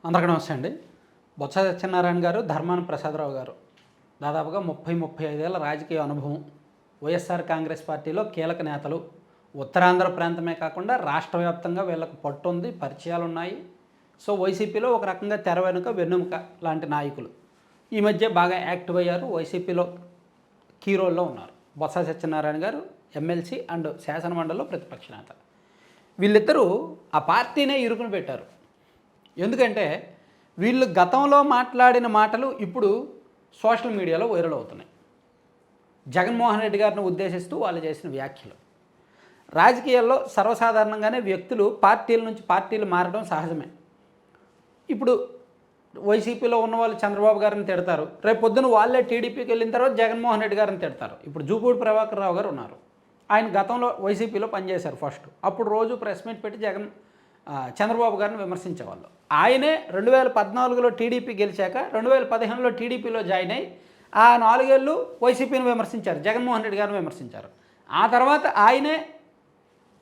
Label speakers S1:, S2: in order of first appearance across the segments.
S1: అందరికీ నమస్తే అండి. బొత్స సత్యనారాయణ గారు, ధర్మాన ప్రసాదరావు గారు దాదాపుగా 35 ఏళ్ల రాజకీయ అనుభవం. వైఎస్ఆర్ కాంగ్రెస్ పార్టీలో కీలక నేతలు. ఉత్తరాంధ్ర ప్రాంతమే కాకుండా రాష్ట్ర వ్యాప్తంగా వీళ్ళకు పట్టుంది, పరిచయాలు ఉన్నాయి. సో వైసీపీలో ఒక రకంగా తెర వెనుక వెన్నెముక లాంటి నాయకులు. ఈ మధ్య బాగా యాక్టివ్ అయ్యారు. వైసీపీలో కీ రోల్లో ఉన్నారు. బొత్స సత్యనారాయణ గారు ఎమ్మెల్సీ అండ్ శాసనమండలిలో ప్రతిపక్ష నేత. వీళ్ళిద్దరూ ఆ పార్టీనే ఇరుకున పెట్టారు. ఎందుకంటే వీళ్ళు గతంలో మాట్లాడిన మాటలు ఇప్పుడు సోషల్ మీడియాలో వైరల్ అవుతున్నాయి. జగన్మోహన్ రెడ్డి గారిని ఉద్దేశిస్తూ వాళ్ళు చేసిన వ్యాఖ్యలు. రాజకీయాల్లో సర్వసాధారణంగానే వ్యక్తులు పార్టీల నుంచి పార్టీలు మారడం సహజమే. ఇప్పుడు వైసీపీలో ఉన్న వాళ్ళు చంద్రబాబు గారిని తిడతారు, రేపు పొద్దున వాళ్ళే టీడీపీకి వెళ్ళిన తర్వాత జగన్మోహన్ రెడ్డి గారిని తిడతారు. ఇప్పుడు జూపూడి ప్రభాకర్ రావు గారు ఉన్నారు. ఆయన గతంలో వైసీపీలో పనిచేశారు ఫస్ట్. అప్పుడు రోజు ప్రెస్ మీట్ పెట్టి చంద్రబాబు గారిని విమర్శించేవాళ్ళు. ఆయనే 2014లో టీడీపీ గెలిచాక 2015లో టీడీపీలో జాయిన్ అయ్యి ఆ 4 ఏళ్ళు వైసీపీని విమర్శించారు, జగన్మోహన్ రెడ్డి గారిని విమర్శించారు. ఆ తర్వాత ఆయనే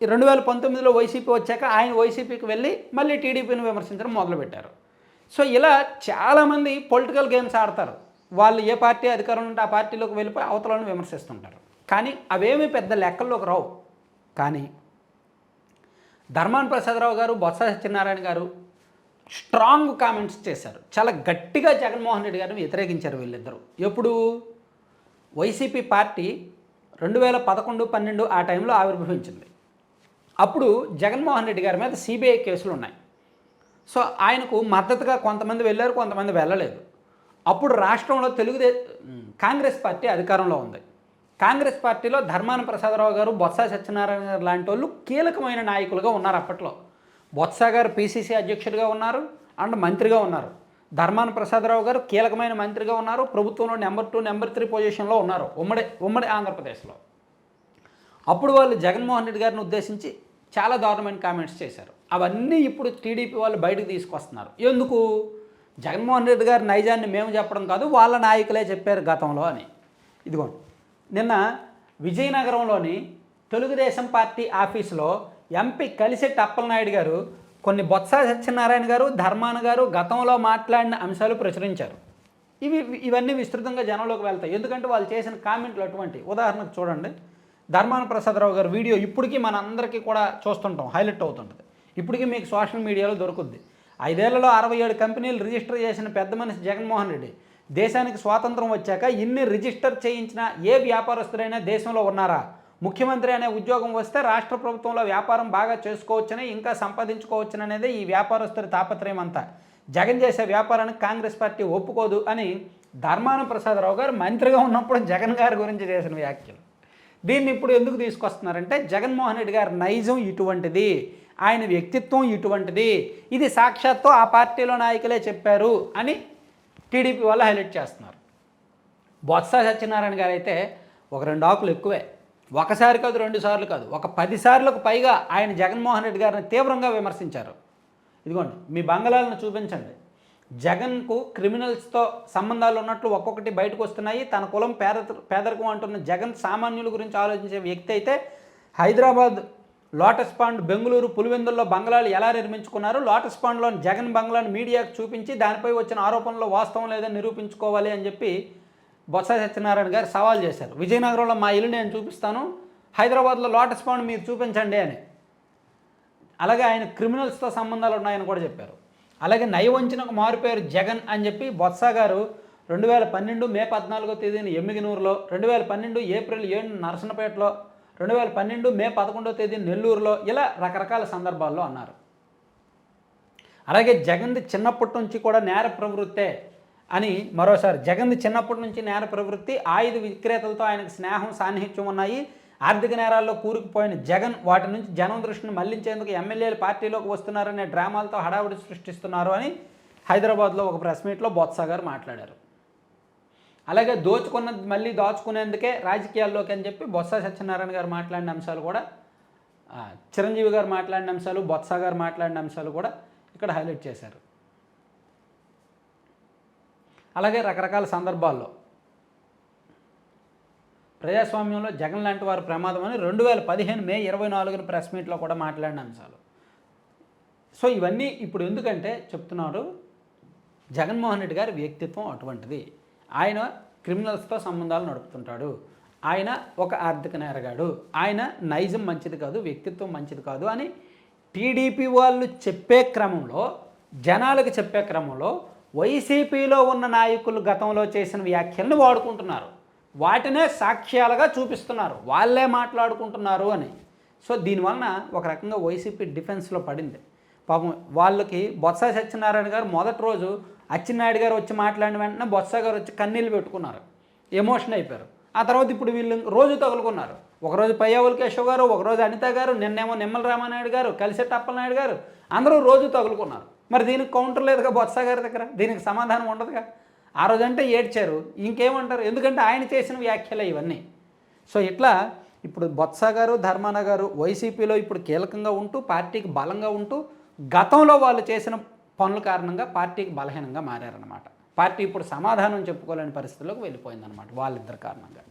S1: 2019లో వైసీపీ వచ్చాక ఆయన వైసీపీకి వెళ్ళి మళ్ళీ టీడీపీని విమర్శించడం మొదలుపెట్టారు. సో ఇలా చాలామంది పొలిటికల్ గేమ్స్ ఆడతారు. వాళ్ళు ఏ పార్టీ అధికారంలో ఉంటే ఆ పార్టీలోకి వెళ్ళిపోయి అవతలను విమర్శిస్తుంటారు. కానీ అవేమీ పెద్ద లెక్కల్లోకి రావు. కానీ ధర్మాన ప్రసాదరావు గారు, బొత్స సత్యనారాయణ గారు స్ట్రాంగ్ కామెంట్స్ చేశారు. చాలా గట్టిగా జగన్మోహన్ రెడ్డి గారిని వ్యతిరేకించారు వీళ్ళిద్దరూ. ఎప్పుడు వైసీపీ పార్టీ 2011-12 ఆ టైంలో ఆవిర్భవించింది. అప్పుడు జగన్మోహన్ రెడ్డి గారి మీద సిబిఐ కేసులు ఉన్నాయి. సో ఆయనకు మద్దతుగా కొంతమంది వెళ్ళారు, కొంతమంది వెళ్ళలేదు. అప్పుడు రాష్ట్రంలో కాంగ్రెస్ పార్టీ అధికారంలో ఉంది. కాంగ్రెస్ పార్టీలో ధర్మాన ప్రసాదరావు గారు, బొత్స సత్యనారాయణ గారు లాంటి వాళ్ళు కీలకమైన నాయకులుగా ఉన్నారు. అప్పట్లో బొత్స గారు పిసిసి అధ్యక్షుడిగా ఉన్నారు అండ్ మంత్రిగా ఉన్నారు. ధర్మాన ప్రసాదరావు గారు కీలకమైన మంత్రిగా ఉన్నారు. ప్రభుత్వంలో నెంబర్ 2, నెంబర్ 3 పొజిషన్లో ఉన్నారు ఉమ్మడి ఆంధ్రప్రదేశ్లో. అప్పుడు వాళ్ళు జగన్మోహన్ రెడ్డి గారిని ఉద్దేశించి చాలా దారుణమైన కామెంట్స్ చేశారు. అవన్నీ ఇప్పుడు టీడీపీ వాళ్ళు బయటకు తీసుకొస్తున్నారు. ఎందుకు? జగన్మోహన్ రెడ్డి గారి నైజాన్ని మేము చెప్పడం కాదు, వాళ్ళ నాయకులే చెప్పారు గతంలో అని. ఇదిగోండి, నిన్న విజయనగరంలోని తెలుగుదేశం పార్టీ ఆఫీసులో ఎంపీ కలిశెట్టి అప్పలనాయుడు గారు కొన్ని బొత్స సత్యనారాయణ గారు, ధర్మాన గారు గతంలో మాట్లాడిన అంశాలు ప్రచురించారు. ఇవన్నీ విస్తృతంగా జనంలోకి వెళ్తాయి. ఎందుకంటే వాళ్ళు చేసిన కామెంట్లు అటువంటి. ఉదాహరణకు చూడండి, ధర్మాన ప్రసాదరావు గారు వీడియో ఇప్పటికీ మనందరికీ కూడా చూస్తుంటాం, హైలైట్ అవుతుంటుంది. ఇప్పటికీ మీకు సోషల్ మీడియాలో దొరుకుద్ది. 5 ఏళ్లలో 67 కంపెనీలు రిజిస్టర్ చేసిన పెద్ద మనిషి జగన్మోహన్ రెడ్డి. దేశానికి స్వాతంత్రం వచ్చాక ఇన్ని రిజిస్టర్ చేయించిన ఏ వ్యాపారస్తులైనా దేశంలో ఉన్నారా? ముఖ్యమంత్రి అనే ఉద్యోగం వస్తే రాష్ట్ర ప్రభుత్వంలో వ్యాపారం బాగా చేసుకోవచ్చని, ఇంకా సంపాదించుకోవచ్చని అనేది ఈ వ్యాపారస్తుడి తాపత్రయం అంతా. జగన్ చేసే వ్యాపారానికి కాంగ్రెస్ పార్టీ ఒప్పుకోదు అని ధర్మాన ప్రసాదరావు గారు మంత్రిగా ఉన్నప్పుడు జగన్ గారి గురించి చేసిన వ్యాఖ్యలు. దీన్ని ఇప్పుడు ఎందుకు తీసుకొస్తున్నారంటే జగన్మోహన్ రెడ్డి గారి నైజం ఇటువంటిది, ఆయన వ్యక్తిత్వం ఇటువంటిది, ఇది సాక్షాత్తు ఆ పార్టీలో నాయకులే చెప్పారు అని టీడీపీ వాళ్ళు హైలైట్ చేస్తున్నారు. బొత్స సత్యనారాయణ గారు అయితే ఒక 2 ఆకులు ఎక్కువే. ఒకసారి కాదు, 2 సార్లు కాదు, ఒక 10 సార్లకు పైగా ఆయన జగన్మోహన్ రెడ్డి గారిని తీవ్రంగా విమర్శించారు. ఇదిగోండి, మీ బంగళాలను చూపించండి. జగన్కు క్రిమినల్స్తో సంబంధాలు ఉన్నట్లు ఒక్కొక్కటి బయటకు వస్తున్నాయి. తన కులం పేదరికం అంటున్న జగన్ సామాన్యుల గురించి ఆలోచించే వ్యక్తి అయితే హైదరాబాద్ లోటస్ పాండ్, బెంగళూరు పులివెందుల్లో బంగ్లాలు ఎలా నిర్మించుకున్నారు? లోటస్ పాండ్లోని జగన్ బంగ్లాను మీడియాకు చూపించి దానిపై వచ్చిన ఆరోపణలో వాస్తవం లేదని నిరూపించుకోవాలి అని చెప్పి బొత్స సత్యనారాయణ గారు సవాల్ చేశారు. విజయనగరంలో మా ఇల్లు నేను చూపిస్తాను, హైదరాబాద్లో లోటస్ పాండ్ మీరు చూపించండి అని. అలాగే ఆయన క్రిమినల్స్తో సంబంధాలు ఉన్నాయని కూడా చెప్పారు. అలాగే నయవంచనకు మారుపేరు జగన్ అని చెప్పి బొత్స గారు 2012 మే 14వ తేదీన ఎమ్మిగనూరులో, 2012 ఏప్రిల్ 7 నరసనపేటలో, 2012 మే 11వ తేదీ నెల్లూరులో, ఇలా రకరకాల సందర్భాల్లో అన్నారు. అలాగే జగన్ది చిన్నప్పటి నుంచి కూడా నేర ప్రవృత్తే అని మరోసారి, జగన్ది చిన్నప్పటి నుంచి నేర ప్రవృత్తి, ఆయుధ విక్రేతలతో ఆయనకు స్నేహం సాన్నిహిత్యం ఉన్నాయి, ఆర్థిక నేరాల్లో కూరుకుపోయిన జగన్ వాటి నుంచి జనం దృష్టిని మళ్లించేందుకు ఎమ్మెల్యేలు పార్టీలోకి వస్తున్నారనే డ్రామాలతో హడావుడి సృష్టిస్తున్నారు అని హైదరాబాద్లో ఒక ప్రెస్ మీట్లో బొత్స గారు మాట్లాడారు. అలాగే దోచుకున్నది మళ్ళీ దాచుకునేందుకే రాజకీయాల్లోకి అని చెప్పి బొత్స సత్యనారాయణ గారు మాట్లాడిన అంశాలు కూడా, చిరంజీవి గారు మాట్లాడిన అంశాలు, బొత్స గారు మాట్లాడిన అంశాలు కూడా ఇక్కడ హైలైట్ చేశారు. అలాగే రకరకాల సందర్భాల్లో ప్రజాస్వామ్యంలో జగన్ లాంటి వారు ప్రమాదం అని 2015 మే 24న ప్రెస్ మీట్లో కూడా మాట్లాడిన అంశాలు. సో ఇవన్నీ ఇప్పుడు ఎందుకంటే చెప్తున్నారు, జగన్మోహన్ రెడ్డి గారి వ్యక్తిత్వం అటువంటిది. ఆయన క్రిమినల్స్తో సంబంధాలు నడుపుతుంటాడు. ఆయన ఒక ఆర్థిక నేరగాడు. ఆయన నైజం మంచిది కాదు, వ్యక్తిత్వం మంచిది కాదు అని టీడీపీ వాళ్ళు చెప్పే క్రమంలో, జనాలకు చెప్పే క్రమంలో వైసీపీలో ఉన్న నాయకులు గతంలో చేసిన వ్యాఖ్యలను వాడుకుంటున్నారు. వాటినే సాక్ష్యాలుగా చూపిస్తున్నారు. వాళ్ళే మాట్లాడుకుంటున్నారు అని. సో దీనివలన ఒక రకంగా వైసీపీ డిఫెన్స్లో పడింది. పాపం వాళ్ళకి బొత్స సత్యనారాయణ గారు మొదటి రోజు అచ్చెన్నాయుడు గారు వచ్చి మాట్లాడిన వెంటనే బొత్స గారు వచ్చి కన్నీళ్ళు పెట్టుకున్నారు, ఎమోషన్ అయిపోయారు. ఆ తర్వాత ఇప్పుడు వీళ్ళు రోజు తగులుకున్నారు. ఒకరోజు పయ్యావుల కేశవ్ గారు, ఒకరోజు అనిత గారు, నిన్నేమో నిమ్మల రామానాయుడు గారు, కలిసెట్టి అప్పలనాయుడు గారు, అందరూ రోజు తగులుకున్నారు. మరి దీనికి కౌంటర్ లేదుగా బొత్స గారి దగ్గర, దీనికి సమాధానం ఉండదుగా. ఆ రోజంటే ఏడ్చారు, ఇంకేమంటారు? ఎందుకంటే ఆయన చేసిన వ్యాఖ్యలే ఇవన్నీ. సో ఇట్లా ఇప్పుడు బొత్స గారు, ధర్మాన గారు వైసీపీలో ఇప్పుడు కీలకంగా ఉంటూ, పార్టీకి బలంగా ఉంటూ, గతంలో వాళ్ళు చేసిన పనుల కారణంగా పార్టీకి బలహీనంగా మారారన్నమాట. పార్టీ ఇప్పుడు సమాధానం చెప్పుకోలేని పరిస్థితుల్లోకి వెళ్ళిపోయిందన్నమాట వాళ్ళిద్దరి కారణంగా.